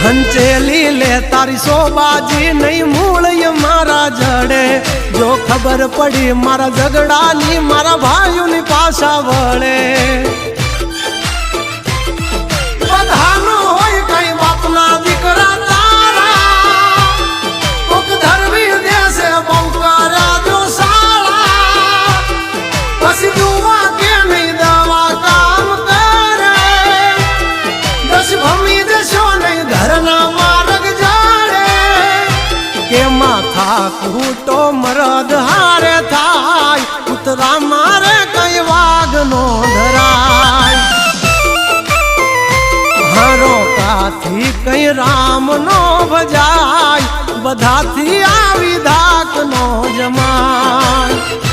હંચેલી લે તારી સોબાજી નહીં મૂળ મારા જડે જો ખબર પડી મારા ઝઘડાની મારા ભાઈઓની પાછા વળે બધાનો હોય કઈ બાપના દીકરા તારા કોક ધરવી દેશે બહુ કર્યા જો સાળા પછી દુવા કે નહીં દવા કામ કરે દસ ભમી દેશો નહીં ઘરના માર્ગ જાડે કે માથા કૂટો મરદ હારે થાય ઉતરા મારે કઈ વાગ નો ધરાય હારો કાથી કઈ રામ નો ભજાય બધાથી આવી ધાક નો જમાય